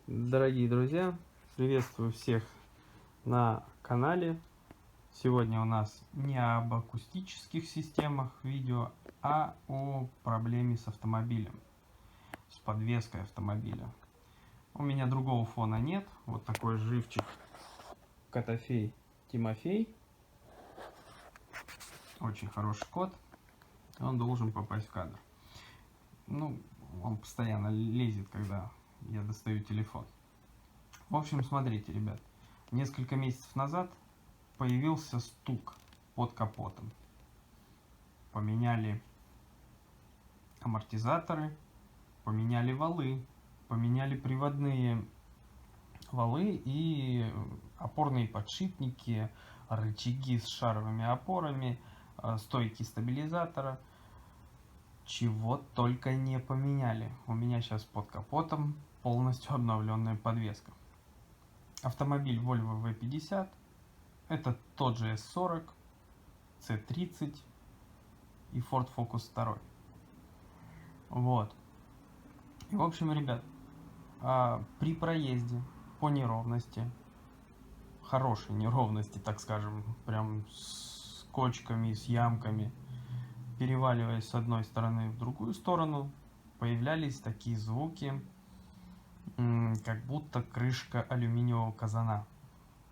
Дорогие друзья, приветствую всех на канале. Сегодня у нас не об акустических системах видео, а о проблеме с автомобилем, с подвеской автомобиля. У меня другого фона нет, вот такой живчик Котофей Тимофей. Очень хороший кот, он должен попасть в кадр. Ну, он постоянно лезет, когда я достаю телефон. В общем, смотрите, ребят, несколько месяцев назад появился стук под капотом. Поменяли амортизаторы, поменяли валы, поменяли приводные валы и опорные подшипники, рычаги с шаровыми опорами, стойки стабилизатора. Чего только не поменяли. У меня сейчас под капотом полностью обновленная подвеска. Автомобиль Volvo V50. Это тот же S40, C30 и Ford Focus 2. Вот. И в общем, ребят, при проезде по неровности, хорошей неровности, так скажем, прям с кочками, с ямками, переваливаясь с одной стороны в другую сторону, появлялись такие звуки, как будто крышка алюминиевого казана.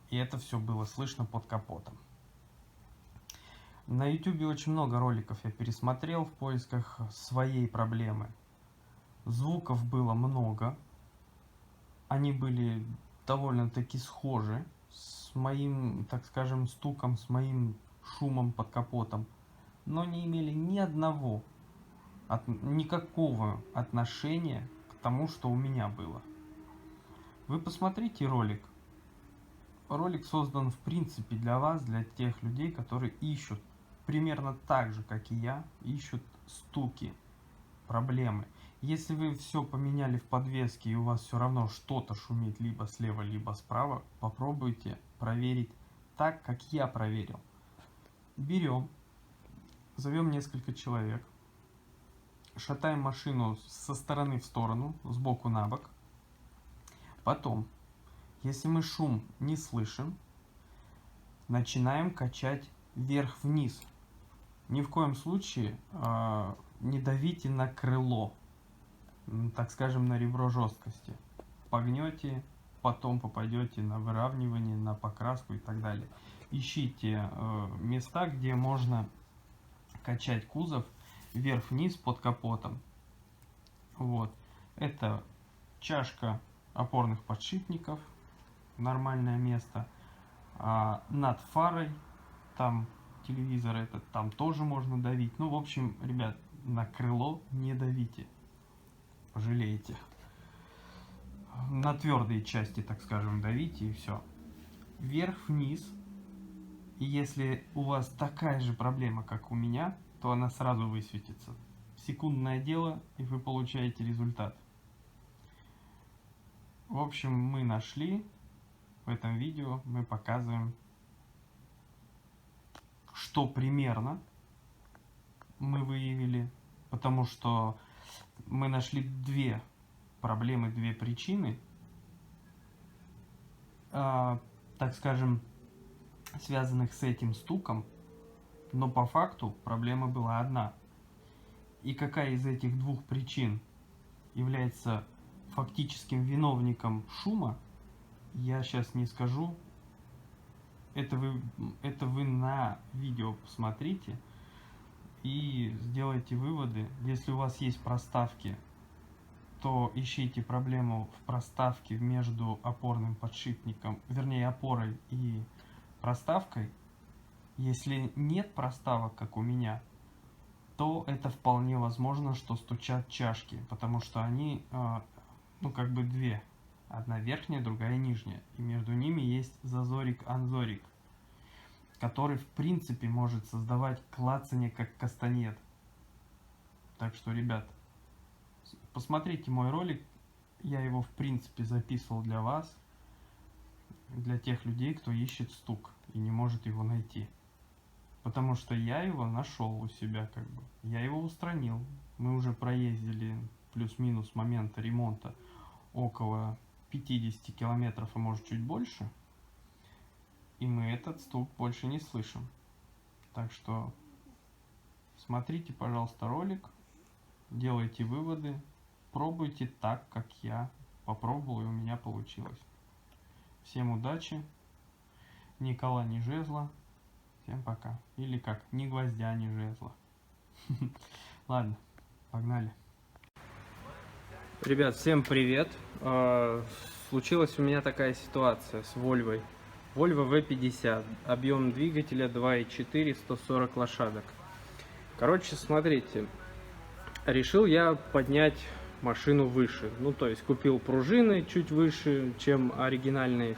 И это все было слышно под капотом. На YouTube очень много роликов я пересмотрел в поисках своей проблемы. Звуков было много. Они были довольно-таки схожи с моим, так скажем, стуком, с моим шумом под капотом, но не имели никакого отношения к тому, что у меня было. Вы посмотрите ролик. Ролик создан в принципе для вас, для тех людей, которые ищут примерно так же, как и я, ищут стуки, проблемы. Если вы все поменяли в подвеске и у вас все равно что-то шумит либо слева, либо справа, попробуйте проверить так, как я проверил. Берем, зовем несколько человек, шатаем машину со стороны в сторону, сбоку на бок. Потом, если мы шум не слышим, начинаем качать вверх-вниз. Ни в коем случае не давите на крыло, так скажем, на ребро жесткости. Погнете, потом попадете на выравнивание, на покраску и так далее. Ищите места, где можно качать кузов вверх-вниз под капотом. Вот. Это чашка опорных подшипников, нормальное место. Над фарой, там телевизор этот, там тоже можно давить. Ну, в общем, ребят, на крыло не давите, пожалеете. На твердые части, так скажем, давите и все. Вверх-вниз. И если у вас такая же проблема, как у меня, то она сразу высветится. Секундное дело, и вы получаете результат. В общем, мы нашли, в этом видео мы показываем, что примерно мы выявили, потому что мы нашли две проблемы, две причины, так скажем, связанных с этим стуком, но по факту проблема была одна. И какая из этих двух причин является фактическим виновником шума, я сейчас не скажу. Это вы на видео посмотрите и сделайте выводы. Если у вас есть проставки, то ищите проблему в проставке между опорным подшипником, вернее опорой и проставкой. Если нет проставок, как у меня, то это вполне возможно, что стучат чашки, потому что они, ну как бы две. Одна верхняя, другая нижняя. И между ними есть зазорик-анзорик, который в принципе может создавать клацанье как кастанет. Так что, ребят, посмотрите мой ролик. Я его в принципе записывал для вас, для тех людей, кто ищет стук и не может его найти. Потому что я его нашел у себя, как бы. Я его устранил. Мы уже проездили плюс-минус момента ремонта около 50 километров, а может чуть больше, и мы этот стук больше не слышим. Так что смотрите, пожалуйста, ролик, делайте выводы, пробуйте так, как я попробовал, и у меня получилось. Всем удачи, ни кола, ни жезла, всем пока. Или как, ни гвоздя, ни жезла. Ладно, погнали. Ребят, всем привет. Случилась у меня такая ситуация с Volvo. Volvo V50, объем двигателя 2.4, 140 лошадок. Короче, смотрите, решил я поднять машину выше. Ну, то есть купил пружины чуть выше, чем оригинальные.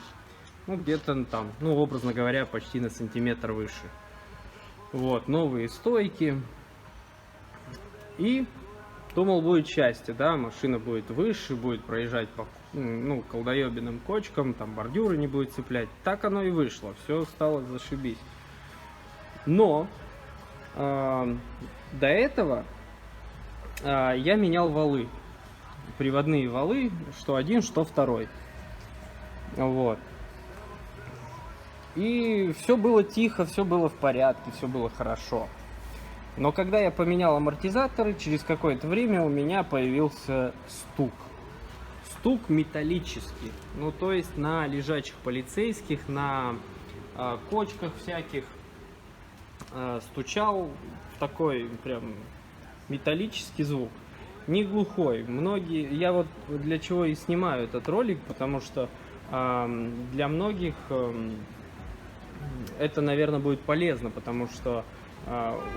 Ну, где-то там, ну, образно говоря, почти на сантиметр выше. Вот, новые стойки. И думал, будет счастье, да, машина будет выше, будет проезжать по, ну, колдоебиным кочкам, там бордюры не будет цеплять. Так оно и вышло, все стало зашибись. Но до этого я менял валы, приводные валы, что один, что второй. Вот. И все было тихо, все было в порядке, все было хорошо. Но когда я поменял амортизаторы, через какое-то время у меня появился стук. Стук металлический. Ну, то есть на лежачих полицейских, на кочках всяких стучал такой прям металлический звук. Не глухой. Многие, я вот для чего и снимаю этот ролик, потому что для многих это, наверное, будет полезно, потому что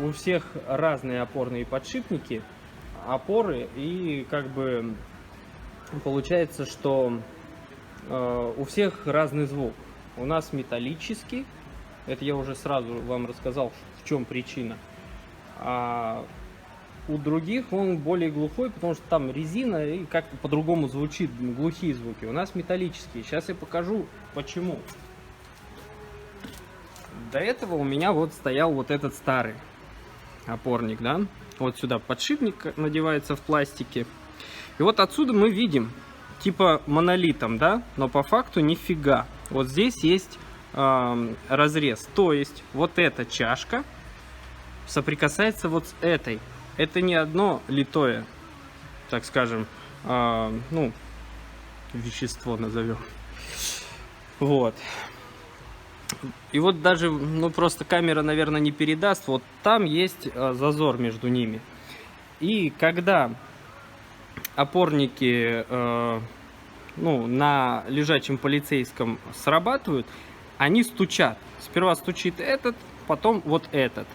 у всех разные опорные подшипники, опоры, и как бы получается, что у всех разный звук. У нас металлический, это я уже сразу вам рассказал, в чем причина. А у других он более глухой, потому что там резина и как-то по-другому звучит, глухие звуки. У нас металлические. Сейчас я покажу, почему. До этого у меня вот стоял вот этот старый опорник, да. Вот сюда подшипник надевается в пластике. И вот отсюда мы видим, типа монолитом, да, но по факту нифига. Вот здесь есть разрез. То есть вот эта чашка соприкасается вот с этой. Это не одно литое, так скажем, ну, вещество назовем. Вот. И вот даже, ну, просто камера, наверное, не передаст. Вот там есть зазор между ними. И когда опорники, ну, на лежачем полицейском срабатывают, они стучат. Сперва стучит этот, потом вот этот.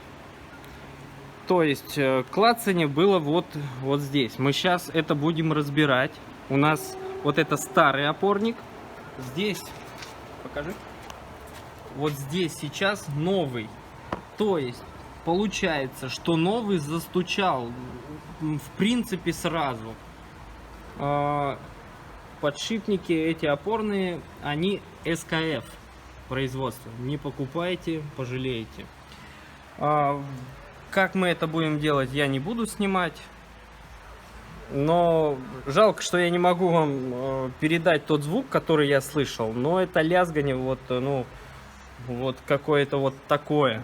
То есть клацание было вот здесь. Мы сейчас это будем разбирать. У нас вот это старый опорник. Здесь, покажи. Вот здесь сейчас новый. То есть получается, что новый застучал в принципе сразу. Подшипники эти опорные, они СКФ производства. Не покупайте, пожалеете. Как мы это будем делать, я не буду снимать. Но жалко, что я не могу вам передать тот звук, который я слышал. Но это лязгание вот, ну, вот какое-то вот такое.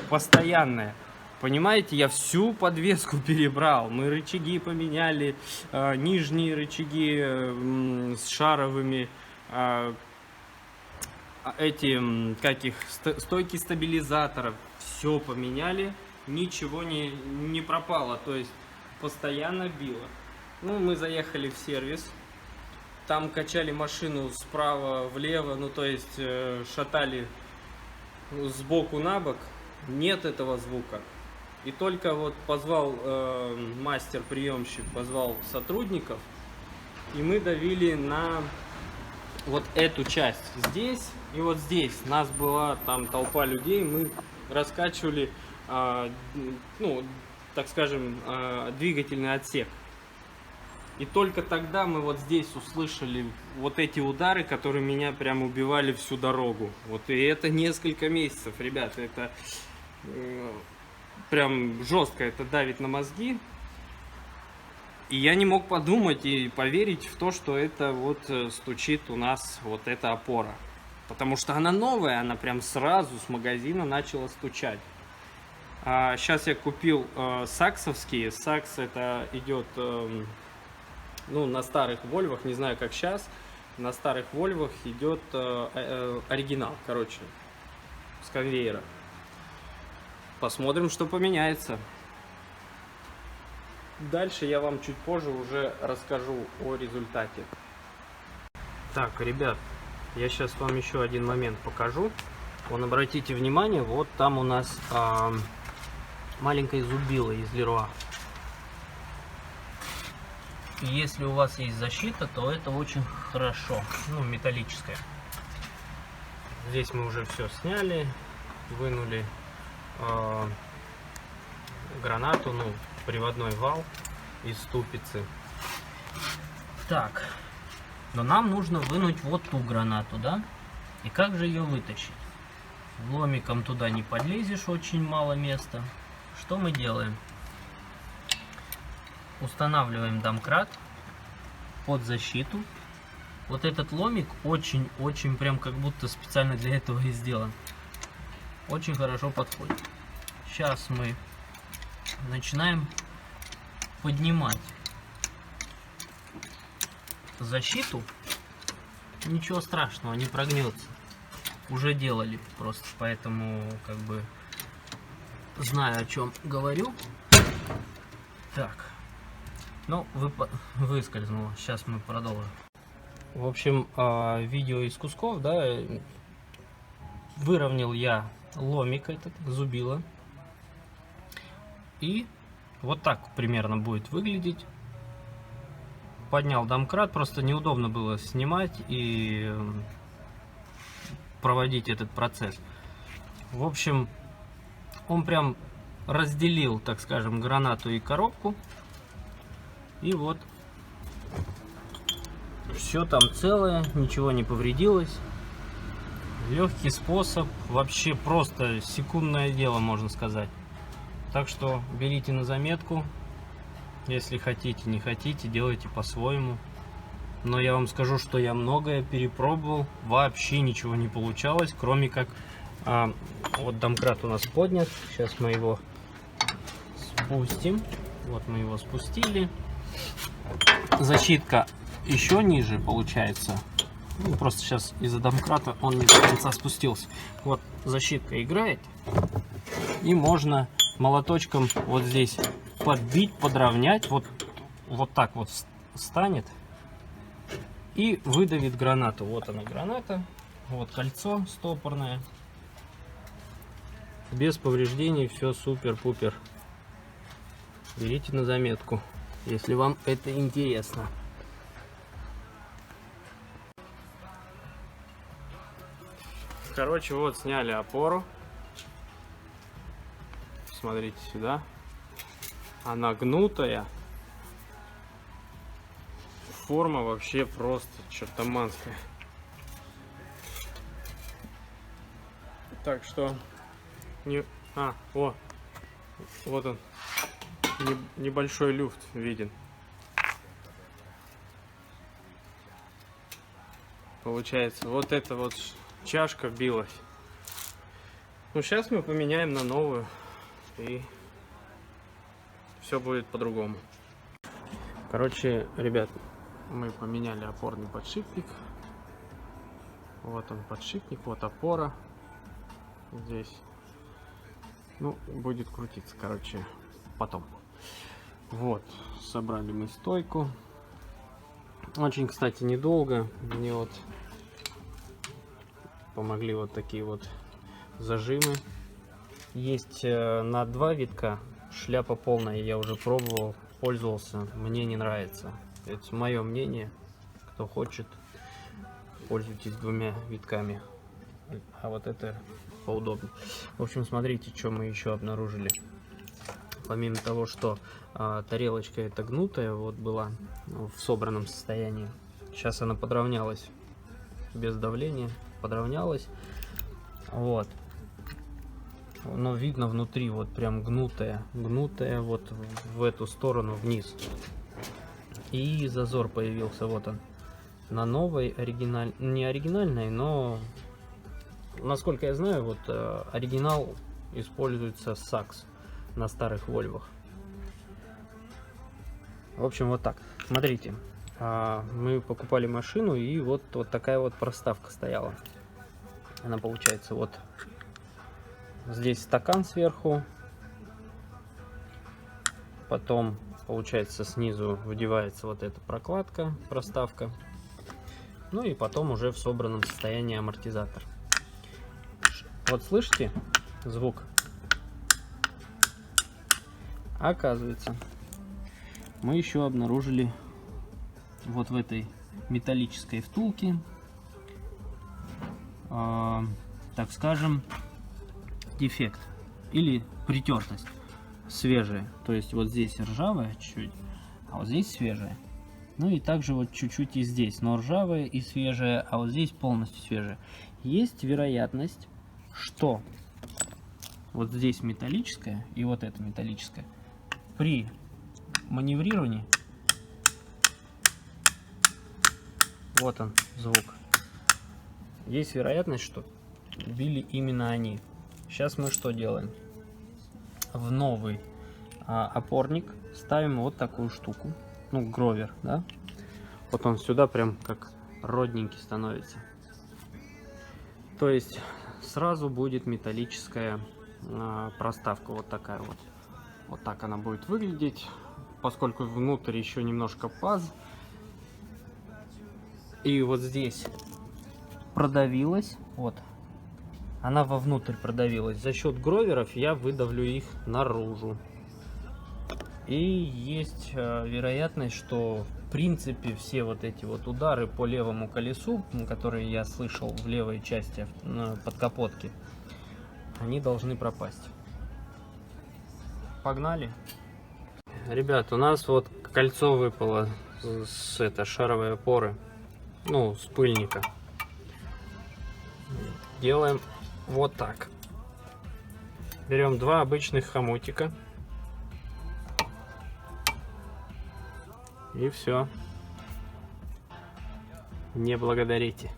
Постоянное. Понимаете, я всю подвеску перебрал. Мы рычаги поменяли, нижние рычаги с шаровыми, эти, каких, стойки стабилизаторов. Все поменяли, ничего не пропало. То есть постоянно било. Ну, мы заехали в сервис. Там качали машину справа влево, ну, то есть шатали сбоку на бок. Нет этого звука. И только вот позвал мастер-приемщик, позвал сотрудников, и мы давили на вот эту часть здесь и вот здесь. Нас была там толпа людей, мы раскачивали, ну, так скажем, двигательный отсек. И только тогда мы вот здесь услышали вот эти удары, которые меня прям убивали всю дорогу. Вот, и это несколько месяцев, ребята, это прям жестко, это давит на мозги. И я не мог подумать и поверить в то, что это вот стучит у нас вот эта опора. Потому что она новая, она прям сразу с магазина начала стучать. Сейчас я купил саксовские. Сакс это идет ну, на старых Вольвах, не знаю как сейчас. На старых Вольвах идет оригинал, короче, с конвейера. Посмотрим, что поменяется. Дальше я вам чуть позже уже расскажу о результате. Так, ребят, я сейчас вам еще один момент покажу. Вон, обратите внимание, вот там у нас маленькая зубила из Леруа. Если у вас есть защита, то это очень хорошо. Ну, металлическая. Здесь мы уже все сняли, вынули гранату, ну, приводной вал из ступицы. Так, но нам нужно вынуть вот ту гранату, да? И как же ее вытащить? Ломиком туда не подлезешь, очень мало места. Что мы делаем? Устанавливаем домкрат под защиту. Вот этот ломик очень прям как будто специально для этого и сделан. Очень хорошо подходит. Сейчас мы начинаем поднимать защиту. Ничего страшного, не прогнется. Уже делали просто, поэтому как бы знаю, о чем говорю. Так, ну выскользнуло. Сейчас мы продолжим. В общем, видео из кусков, да, выровнял я ломик этот, зубило. И вот так примерно будет выглядеть. Поднял домкрат, просто неудобно было снимать и проводить этот процесс. В общем, он прям разделил, так скажем, гранату и коробку. И вот все там целое, ничего не повредилось. Легкий способ, вообще просто секундное дело, можно сказать. Так что берите на заметку. Если хотите, не хотите, делайте по-своему. Но я вам скажу, что я многое перепробовал, вообще ничего не получалось, кроме как вот домкрат у нас поднят. Сейчас мы его спустим. Вот мы его спустили. Защитка еще ниже получается. Ну, просто сейчас из-за домкрата он не до конца спустился. Вот защитка играет. И можно молоточком вот здесь подбить, подровнять. Вот так вот станет. И выдавит гранату. Вот она граната. Вот кольцо стопорное. Без повреждений. Все супер-пупер. Берите на заметку, если вам это интересно. Короче, вот сняли опору. Смотрите сюда. Она гнутая. Форма вообще просто чертоманская. Так что вот он, небольшой люфт виден. Получается, вот эта вот чашка билась. Ну, сейчас мы поменяем на новую, и все будет по-другому. Короче, ребят, мы поменяли опорный подшипник. Вот он подшипник, вот опора. Здесь. Ну, будет крутиться, короче, потом. Вот, собрали мы стойку. Очень, кстати, недолго. Мне вот помогли вот такие вот зажимы. Есть на 2 витка. Шляпа полная, я уже пробовал, пользовался. Мне не нравится. Это мое мнение. Кто хочет, пользуйтесь 2 витками. А вот это поудобнее. В общем, смотрите, что мы еще обнаружили. Помимо того, что тарелочка эта гнутая вот была в собранном состоянии, сейчас она подровнялась без давления, подровнялась. Вот. Но видно внутри вот прям гнутая вот в эту сторону вниз. И зазор появился, вот он. На новой, не оригинальной, но, насколько я знаю, вот оригинал используется сакс на старых Вольвах. В общем, вот так. Смотрите, мы покупали машину, и вот такая вот проставка стояла. Она получается вот здесь стакан сверху, потом получается снизу вдевается вот эта прокладка, проставка, ну и потом уже в собранном состоянии амортизатор. Вот слышите звук? Оказывается, мы еще обнаружили вот в этой металлической втулке, так скажем, дефект или притертость свежая. То есть вот здесь ржавая чуть-чуть, а вот здесь свежая. Ну и также вот чуть-чуть и здесь, но ржавая и свежая, а вот здесь полностью свежая. Есть вероятность, что вот здесь металлическая и вот это металлическая при маневрировании, вот он звук, есть вероятность, что били именно они. Сейчас мы что делаем? В новый опорник ставим вот такую штуку, ну, гровер, да? Вот он сюда прям как родненький становится. То есть сразу будет металлическая проставка, вот такая вот. Вот так она будет выглядеть, поскольку внутрь еще немножко паз. И вот здесь продавилась, вот. Она вовнутрь продавилась. За счет гроверов я выдавлю их наружу. И есть вероятность, что в принципе все вот эти вот удары по левому колесу, которые я слышал в левой части подкапотки, они должны пропасть. Погнали. Ребят, у нас вот кольцо выпало с этой шаровой опоры, ну, с пыльника. Делаем вот так. Берем два обычных хомутика. И все. Не благодарите.